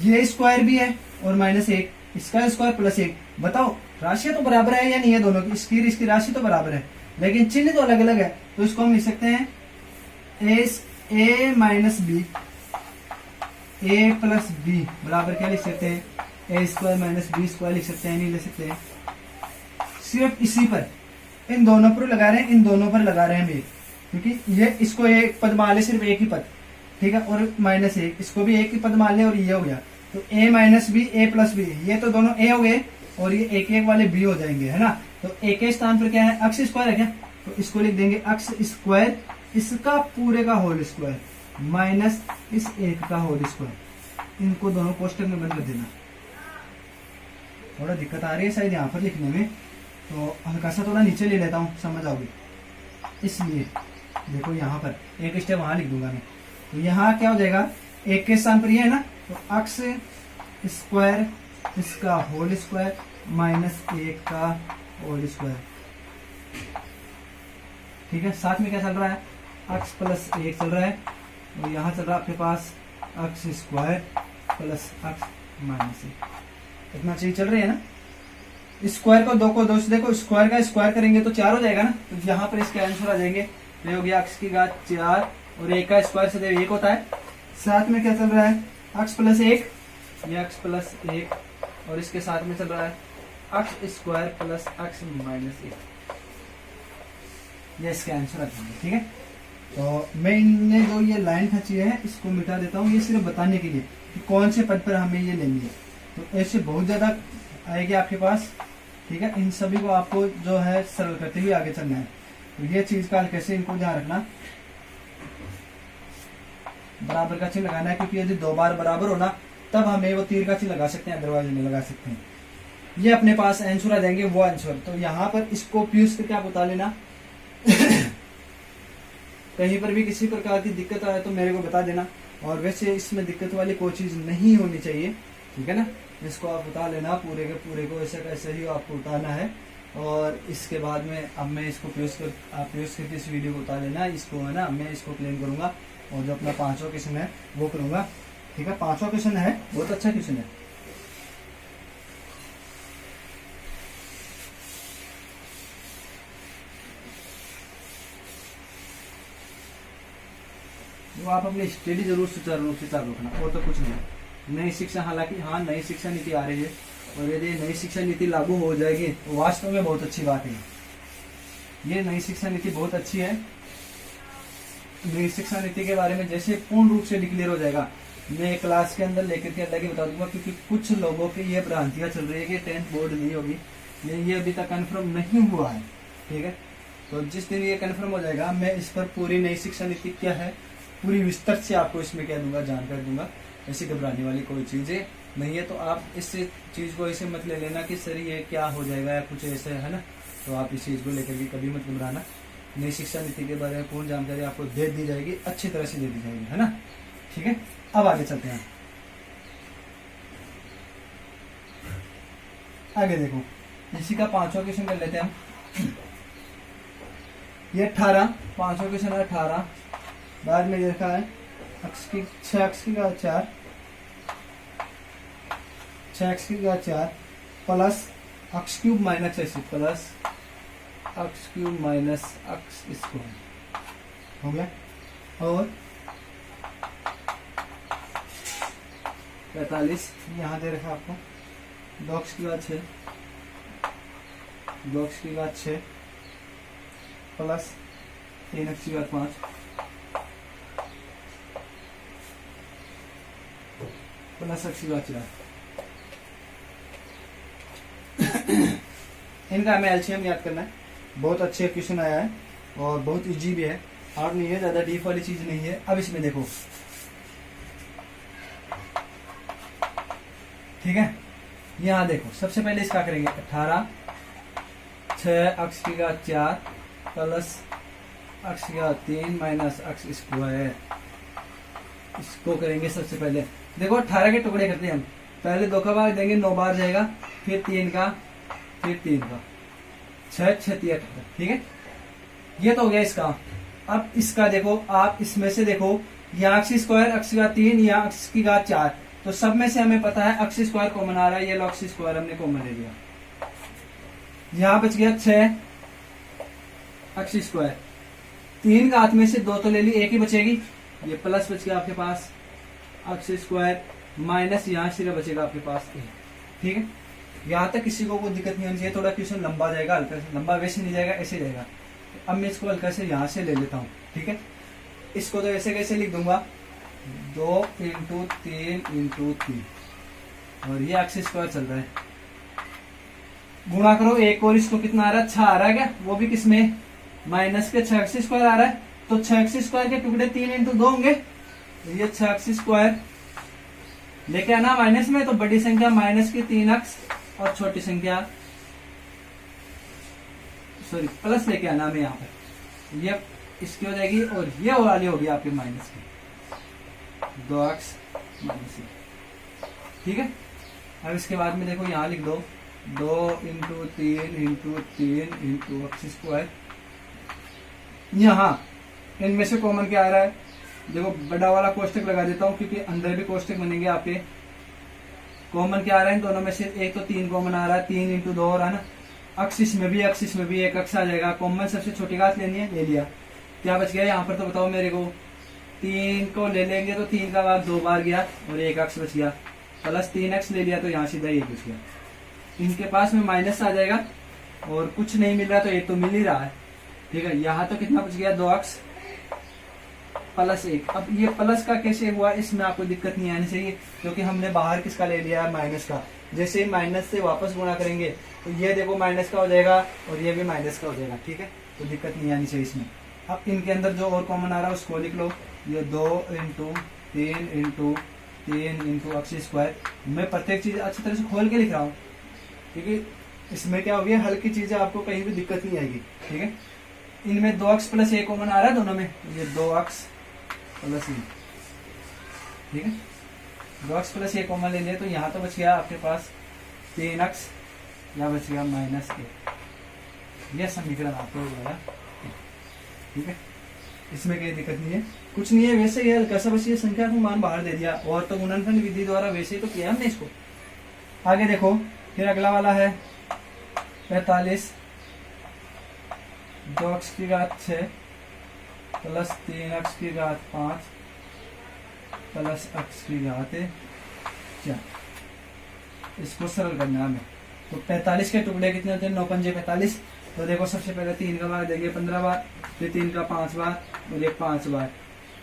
ये स्क्वायर भी है और माइनस 1, इसका स्क्वायर प्लस 1, बताओ राशियां तो बराबर है या नहीं है? दोनों की इसकी राशि तो बराबर है, लेकिन चिन्ह तो अलग अलग है। तो इसको हम लिख सकते हैं ए माइनस बी, ए प्लस बी बराबर क्या लिख सकते हैं? ए स्क्वायर माइनस बी स्क्वायर लिख सकते हैं, नहीं लिख सकते हैं? सिर्फ इसी पर इन दोनों पर लगा रहे हैं, इन दोनों पर लगा रहे हैं हम, क्योंकि ये इसको एक पद मान ले, सिर्फ एक ही पद, ठीक है, और माइनस एक, इसको भी एक ही पद मान ले, और ये हो गया, तो a minus B, a plus B, ये तो दोनों a हो गए, और ये एक एक वाले b हो जाएंगे, है ना। तो a के स्थान पर क्या है, अक्स स्क्वायर है क्या, तो इसको लिख देंगे अक्स स्क्वायर, इसका पूरे का होल स्क्वायर माइनस इस एक का होल स्क्वायर, इनको दोनों कोष्टक में बंद कर देना। थोड़ा दिक्कत आ रही है शायद यहाँ पर लिखने में, तो हल्का सा थोड़ा नीचे ले लेता हूँ, समझ आओगे, इसलिए देखो यहाँ पर एक स्टेप वहां लिख दूंगा मैं, तो यहाँ क्या हो जाएगा, एक के स्थान पर ये है ना, तो अक्स स्क्वायर इसका होल स्क्वायर माइनस एक का होल स्क्वायर, ठीक है। साथ में क्या चल रहा है, अक्स प्लस एक चल रहा है, और यहाँ चल रहा है आपके पास अक्स स्क्वायर प्लस अक्स माइनस एक, इतना चीज चल रही है ना। स्क्वायर को दो से देखो, स्क्वायर का स्क्वायर करेंगे तो 4 हो जाएगा ना, तो यहाँ पर इसके आंसर आ जाएंगे, ये हो गया अक्स की घात 4, और एक का स्क्वायर से 1 होता है। साथ में क्या चल रहा है, अक्स प्लस एक, ये अक्स प्लस एक, और इसके साथ में चल रहा है अक्स स्क्वायर प्लस अक्स माइनस एक, ये इसके आंसर आ जाएंगे, ठीक है। तो मैंने जो ये लाइन खींची है इसको मिटा देता हूँ, ये सिर्फ बताने के लिए कि कौन से पद पर हमें ये लेनी है, तो ऐसे बहुत ज्यादा आएगी आपके पास, ठीक है। इन सभी को आपको जो है सरल करते हुए आगे चलना है, तो ये चीज का कैसे, इनको ध्यान रखना, बराबर का चिन्ह लगाना है, क्योंकि यदि 2 बार बराबर हो ना तब हमें वो तीर का चिन्ह लगा सकते हैं, अदरवाइज नहीं लगा सकते हैं। ये अपने पास आंसर आ जाएंगे, वो आंसर, तो यहाँ पर इसको उपयोग करके आप बता लेना। कहीं पर भी किसी प्रकार की दिक्कत आए तो मेरे को बता देना, और वैसे इसमें दिक्कत वाली कोई चीज नहीं होनी चाहिए, ठीक है ना। इसको आप बता लेना पूरे के पूरे को, ऐसे कैसे ही आपको उतारना है, और इसके बाद में अब मैं इसको आप प्रयोग करके इस वीडियो को उतार लेना, इसको है ना, मैं इसको क्लेम करूंगा, और जो अपना 5वां क्वेश्चन है वो करूंगा, ठीक है। 5वां क्वेश्चन है, बहुत अच्छा क्वेश्चन है। वो आप अपनी स्टडी जरूर सुचारू रूप से चालू रखना, और तो कुछ नहीं। नई शिक्षा, हालांकि हाँ नई शिक्षा नीति आ रही है, और यदि नई शिक्षा नीति लागू हो जाएगी तो वास्तव में बहुत अच्छी बात है। ये नई शिक्षा नीति बहुत अच्छी है। नई शिक्षा नीति के बारे में जैसे पूर्ण रूप से डिक्लेयर हो जाएगा, मैं क्लास के अंदर लेकर के अलग ही बता दूंगा, क्योंकि कुछ लोगों की ये भ्रांतियां चल रही है कि 10th बोर्ड नहीं होगी, ये अभी तक कंफर्म नहीं हुआ है, ठीक है। तो जिस दिन ये कंफर्म हो जाएगा, मैं इस पर पूरी नई शिक्षा नीति क्या है पूरी विस्तार से आपको इसमें क्या दूंगा, जानकारी दूंगा। ऐसी घबराने वाली कोई चीजें नहीं है, तो आप इस चीज को ऐसे मत ले लेना कि सर ये क्या हो जाएगा या कुछ ऐसे, है ना। तो आप इस चीज को लेकर के कभी मत घबराना। नई शिक्षा नीति के बारे में पूर्ण जानकारी आपको दे दी जाएगी, अच्छी तरह से दे दी जाएगी, है ना, ठीक है। अब आगे चलते हैं, आगे देखो, इसी का 5वां क्वेश्चन कर लेते हैं हम। ये 18, 5वां क्वेश्चन है 18। बाद में देखा है अक्स की 6 अक्स की घात 4, 6 अक्स की घात 4 plus x cube minus x plus x cube minus अक्स स्क्वायर हो गया। और 45 यहाँ दे रखा आपको, 2 अक्स की घात 6, 2 अक्स की घात 6 प्लस 3 अक्स की घात 5 प्लस अक्स की घात 4। इनका हमें एलसीएम याद करना है। बहुत अच्छे क्वेश्चन आया है और बहुत इजी भी है, हार्ड नहीं है, ज्यादा डीप वाली चीज नहीं है। अब इसमें देखो, ठीक है, यहाँ देखो, सबसे पहले इसका करेंगे 18 6 अक्स की घात 4 प्लस अक्स की घात 3 माइनस अक्स स्क्वायर। इसको करेंगे सबसे पहले, देखो 18 के टुकड़े करते हैं हम, पहले 2 का भाग देंगे, 9 बार जाएगा, फिर 3 का, फिर 3 का, 6 6 3 18, ठीक है। ये तो हो गया इसका। अब इसका देखो, आप इसमें से देखो, यहाँ अक्स स्क्वायर अक्स की घात 3, यहाँ अक्स की घात 4, तो सब में से हमें पता है अक्स स्क्वायर कॉमन आ रहा है, ये लो अक्स स्क्वायर हमने कॉमन ले लिया। यहाँ बच गया 6 अक्स स्क्वायर, 3 का हाथ में से 2 तो ले ली, 1 ही बचेगी, ये प्लस बच गया आपके पास अक्स स्क्वायर माइनस यहाँ सिर्फ बचेगा आपके पास 1, ठीक है। यहाँ तक किसी को कोई दिक्कत नहीं होनी चाहिए। थोड़ा क्वेश्चन लंबा जाएगा, हल्का से लंबा वैसे नहीं जाएगा, ऐसे जाएगा। अब मैं इसको हल्का से यहाँ से ले लेता हूँ, ठीक है। इसको तो ऐसे कैसे लिख दूंगा, 2 × 3 × 3, और ये x स्क्वायर चल रहा है। गुणा करो एक और इसको, कितना आ रहा है, 6 आ रहा है क्या, वो भी किसमें, माइनस के 6x स्क्वायर आ रहा है। तो 6x स्क्वायर के टुकड़े 3 × 2 होंगे, तो ये 6x स्क्वायर लेके आना माइनस में, तो बड़ी संख्या माइनस की 3x और छोटी संख्या सॉरी प्लस लेके आना में यहाँ पर, ये इसकी हो जाएगी और ये वाली होगी आपकी माइनस की 2x माइनस, ठीक है। अब इसके बाद में देखो यहाँ लिख दो 2 × 3 × 3 × x स्क्वायर। यहाँ इनमें से कॉमन क्या आ रहा है, देखो बड़ा वाला कोष्टक लगा देता हूँ क्योंकि अंदर भी कोष्टक बनेंगे आपके। कॉमन क्या आ रहा है इन दोनों में से, एक तो 3 कॉमन आ रहा है, 3 × 2 हो रहा है ना, अक्सिस में भी एक अक्स आ जाएगा। कॉमन सबसे छोटी घात लेनी है, ले लिया। क्या बच गया यहाँ पर, तो बताओ मेरे को। 3 को ले लेंगे तो 3 का भाग 2 बार गया और एक अक्स बच गया, प्लस 3x ले लिया तो यहाँ सीधा एक बच गया। इनके पास में माइनस आ जाएगा और कुछ नहीं मिल रहा तो एक तो मिल ही रहा है, ठीक है। यहाँ तो कितना बच गया, 2x प्लस 1। अब ये प्लस का कैसे हुआ, इसमें आपको दिक्कत नहीं आनी चाहिए क्योंकि हमने बाहर किसका ले लिया है, माइनस का। जैसे ही माइनस से वापस गुणा करेंगे तो ये देखो माइनस का हो जाएगा और ये भी माइनस का हो जाएगा, ठीक है। तो दिक्कत नहीं आनी चाहिए इसमें। अब इनके अंदर जो और कॉमन आ रहा है उसको लिख लो, ये 2 × 3 × 3 × x स्क्वायर। मैं प्रत्येक चीज अच्छी तरह से खोल के लिख रहा हूँ क्योंकि इसमें क्या हो गया, हल्की चीजें आपको कहीं भी दिक्कत नहीं आएगी, ठीक है। इनमें 2x + 1 कॉमन आ रहा है दोनों में, ये 2x + 1, ठीक है। 2x + 1 कॉमन ले लिया तो यहाँ तो बच गया आपके पास 3x, या बच गया -1। यह समीकरण आपको हो गया, ठीक है। इसमें कोई दिक्कत नहीं है, कुछ नहीं है, वैसे ही हल्का सा बस ये संख्या को मान बाहर दे दिया, और तो गुणनखंड विधि द्वारा वैसे ही तो किया हमने इसको। आगे देखो, फिर अगला वाला है 45, 2x की घात 6 प्लस 3x की घात 5 प्लस x की घात 4। इसको सरल करना है हमें। तो 45 के टुकड़े कितने होते हैं, 9 × 5 = 45। तो देखो सबसे पहले 3 का भाग देंगे 15 बार, फिर 3 का 5 बार और 1 5 बार,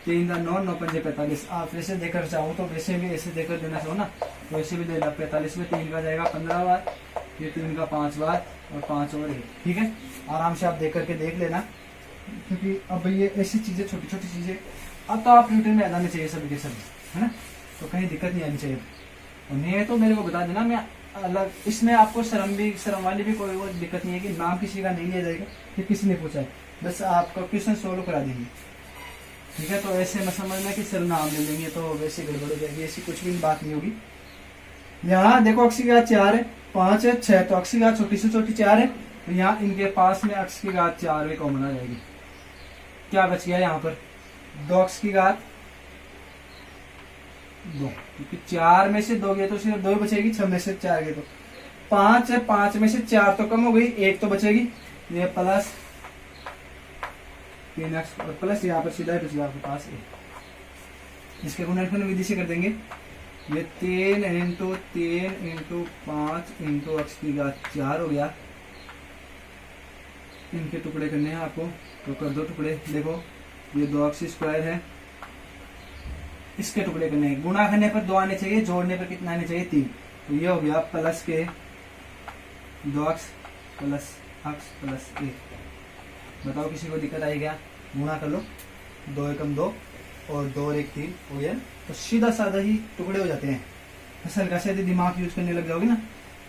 3 का 9, 9 × 5 = 45। आप वैसे देकर चाहो तो वैसे भी ऐसे देकर देना चाहो ना, तो वैसे भी देना। 45 में 3 का जाएगा 15 बार, फिर 3 का 5 बार और 5 और 1, ठीक है। आराम से आप देख करके देख लेना क्योंकि अब ये ऐसी चीजें, छोटी छोटी चीजें अब तो आप रूटीन में आना चाहिए सभी के सभी, है ना। तो कहीं दिक्कत नहीं आनी चाहिए। और नहीं तो मेरे को बता देना, मैं अलग इसमें आपको शर्म वाली भी कोई दिक्कत नहीं है कि नाम किसी का नहीं लिया जाएगा कि किसी ने पूछा है, बस आपका क्वेश्चन सोल्व करा देंगे, ठीक है। तो ऐसे मैं समझना कि सर नाम ले लेंगे तो वैसे गड़बड़ हो जाएगी, ऐसी कुछ भी बात नहीं होगी। यहाँ देखो x की घात 4 है, 5 है, 6, तो x की घात छोटी से छोटी 4 है, तो यहाँ इनके पास में x की घात 4 भी कॉमन आ जाएगी। क्या बच गया यहाँ पर, 2x की घात 2, क्योंकि 4 में से 2 गए तो सिर्फ 2 बचेगी, 6 में से 4 गए तो 5 है, 5 में से 4 तो कम हो गई, 1 तो बचेगी, ये प्लस 3x और प्लस यहाँ पर सीधा बच गया आपके पास 1। इसके गुणनखंड विधि से कर देंगे, ये 3 × 3 × 5 × x की घात 4 हो गया। इनके टुकड़े करने हैं आपको, तो कर दो टुकड़े। देखो ये 2x स्क्वायर है, इसके टुकड़े करने हैं। गुणा करने पर 2 आने चाहिए, जोड़ने पर कितना आने चाहिए, 3। तो ये हो गया प्लस के 2x + x + 1। बताओ किसी को दिक्कत आई क्या, गुणा कर लो, 2 × 2 और 2 और 1 3 हो गया। तो सीधा साधा ही टुकड़े हो जाते हैं, बस हल्का से दिमाग यूज करने लग जाओगे ना।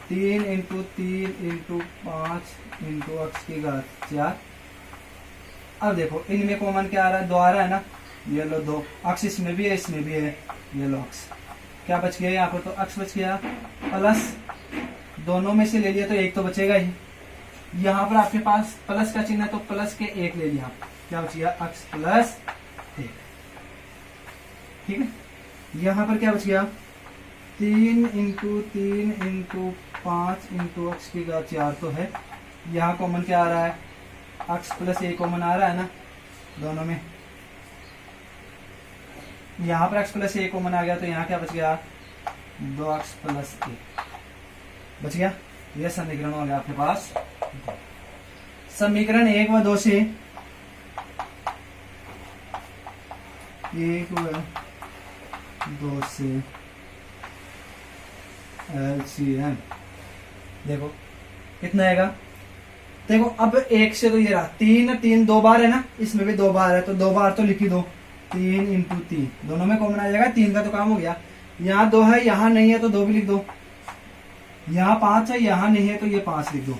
3 × 3 × 5 × x की घात 4। अब देखो इनमें कॉमन क्या आ रहा है, 2 आ रहा है ना, ये लो 2, x इसमें भी है इसमें भी है, ये लो x। क्या बच गया यहाँ पर, तो x बच गया, प्लस दोनों में से ले लिया तो 1 तो बचेगा ही। यहाँ पर आपके पास प्लस का चिन्ह है तो प्लस के 1 ले लिया, क्या बच गया, x + 1, ठीक है। यहाँ पर क्या बच गया, 3 × 3 × 5 × x की घात 4 तो है। यहाँ कॉमन क्या आ रहा है, x + 1 कॉमन आ रहा है ना दोनों में। यहाँ पर x + 1 कॉमन आ गया तो यहाँ क्या बच गया, 2x + 1, बच गया। यह समीकरण हो गया आपके पास। समीकरण 1 व 2 से 1 व 2 से LCM देखो कितना आएगा। देखो अब 1 से तो ये रहा 3 3 2 बार है ना, इसमें भी 2 बार है तो 2 बार तो लिख ही दो। 3 इंटू 3 दोनों में कॉमन आ जाएगा, 3 का तो काम हो गया। यहाँ 2 है यहाँ नहीं है तो 2 भी लिख दो। यहाँ 5 है यहाँ नहीं है तो ये 5 लिख दो।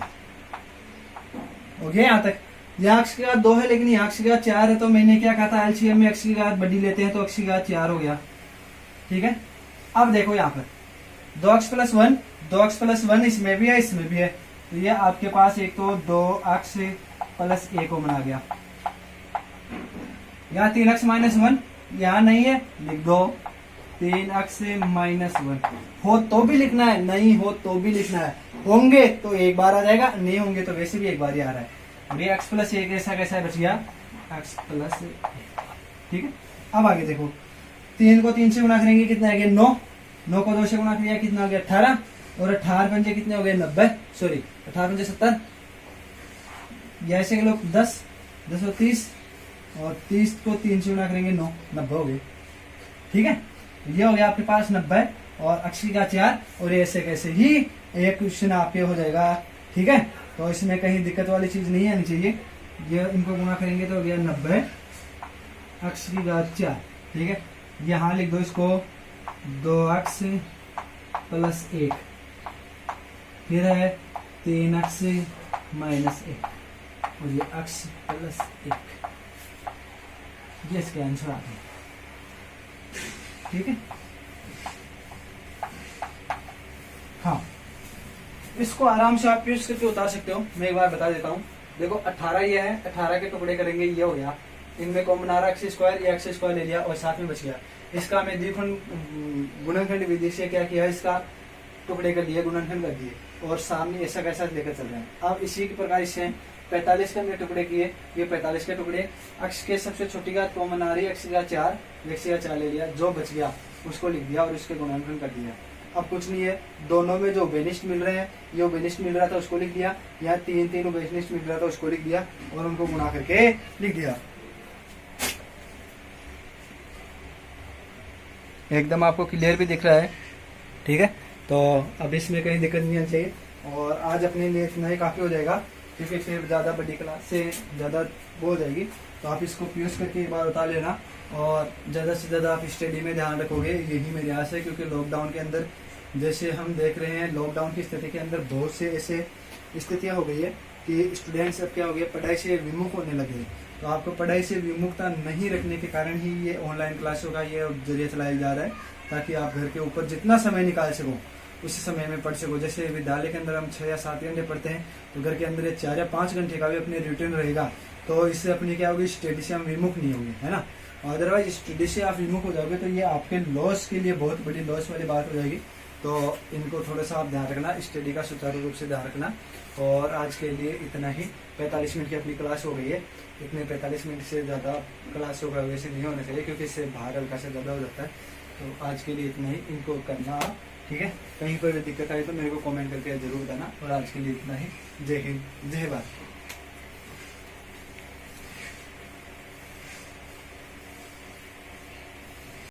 हो गया यहाँ तक। यहाँ x की घात 2 है लेकिन यहाँ x की घात 4 है तो मैंने क्या कहा था एलसीएम में x की घात बड़ी लेते हैं तो x की घात 4 हो गया। ठीक है। अब देखो यहाँ पर 2x प्लस 1, 2x प्लस 1 इसमें भी है इसमें भी है तो ये आपके पास एक तो 2x प्लस 1 कॉमन आ गया। यहाँ 3x माइनस 1 यहाँ नहीं है लिख दो। 3x माइनस 1 हो तो भी लिखना है, नहीं हो तो भी लिखना है। होंगे तो एक बार आ जाएगा, नहीं होंगे तो वैसे भी एक बार ही आ रहा है। और ये x प्लस 1 ऐसा कैसा बच गया x प्लस 1। ठीक है। अब आगे देखो 3 को 3 से गुणा करेंगे कितना आ गया 9, 9 को 2 से गुणा किया कितना हो गया 18 और 18 पंजे कितने हो गए 90 सॉरी 18 पंजे 70। ऐसे के लोग 10 10 और 30 और 30 को 3 से गुणा करेंगे 9 90 हो गए। ठीक है। ये हो गया आपके पास 90 और x की घात 4 और ऐसे कैसे ही एक क्वेश्चन आपके हो जाएगा। ठीक है। तो इसमें कहीं दिक्कत वाली चीज नहीं आनी चाहिए। ये इनको गुणा करेंगे तो हो गया 90 x की घात 4। ठीक है। यहाँ लिख दो इसको 2x प्लस 1 फिर है 3x माइनस 1 और ये x प्लस 1। ये इसके आंसर आ गए। ठीक है। हाँ इसको आराम से आप यूज करके उतार सकते हो। मैं एक बार बता देता हूँ। देखो 18 ये है, 18 के टुकड़े करेंगे ये हो गया। इनमें कॉमन आ रहा है x स्क्वायर, ये x स्क्वायर ले लिया और साथ में बच गया। इसका मैं द्विखंड गुणनखंड विधि से क्या किया इसका टुकड़े कर लिए गुणनखंड कर दिए और सामने ऐसा कैसा लेकर चल रहे हैं। अब इसी के प्रकार इससे 45 के हमने टुकड़े किए, ये 45 के टुकड़े x के सबसे छोटी घात कॉमन आ रही है x की घात 4, x की घात 4 ले लिया, जो बच गया उसको लिख दिया और इसके गुणनखंड कर दिया। अब कुछ नहीं है, दोनों में जो बेनिस्ट मिल रहे हैं, ये बेनिस्ट मिल रहा था उसको लिख दिया, यहाँ 3 3 बेनिस्ट मिल रहा था उसको लिख दिया और उनको गुणा करके लिख दिया। एकदम आपको क्लियर भी दिख रहा है। ठीक है। तो अब इसमें कहीं दिक्कत नहीं आनी चाहिए और आज अपने लिए इतना ही काफी हो जाएगा क्योंकि फिर ज्यादा बड़ी क्लास से ज्यादा वो हो जाएगी। तो आप इसको यूज करके एक बार उतार लेना और ज्यादा से ज्यादा आप स्टडी में ध्यान रखोगे, यही मेरी आस है। क्योंकि लॉकडाउन के अंदर जैसे हम देख रहे हैं, लॉकडाउन की स्थिति के अंदर बहुत से ऐसे स्थितियां हो गई है कि स्टूडेंट्स अब क्या हो गया पढ़ाई से विमुख होने लगे। तो आपको पढ़ाई से विमुखता नहीं रखने के कारण ही ये ऑनलाइन क्लासों का ये जरिए चलाया जा रहा है ताकि आप घर के ऊपर जितना समय निकाल सको उसी समय में पढ़ सको। जैसे विद्यालय के अंदर हम 6 या 7 घंटे पढ़ते हैं तो घर के अंदर 4 या 5 घंटे का भी अपने रूटीन रहेगा। तो इससे अपनी क्या होगी स्टडी से हम विमुख नहीं होंगे, है ना। अदरवाइज स्टडी से आप विमुख हो जाओगे तो ये आपके लॉस के लिए बहुत बड़ी लॉस वाली बात हो जाएगी। तो इनको थोड़ा सा आप ध्यान रखना, स्टडी का सुचारू रूप से ध्यान रखना। और आज के लिए इतना ही। 45 मिनट की अपनी क्लास हो गई है। इतने 45 मिनट से ज़्यादा क्लास होगा वैसे नहीं होना चाहिए क्योंकि इससे बाहर हल्का से ज़्यादा हो जाता है। तो आज के लिए इतना ही, इनको करना आप। ठीक है। कहीं पर भी दिक्कत आई तो मेरे को कमेंट करके जरूर बताना। और आज के लिए इतना ही। जय हिंद जय भारत।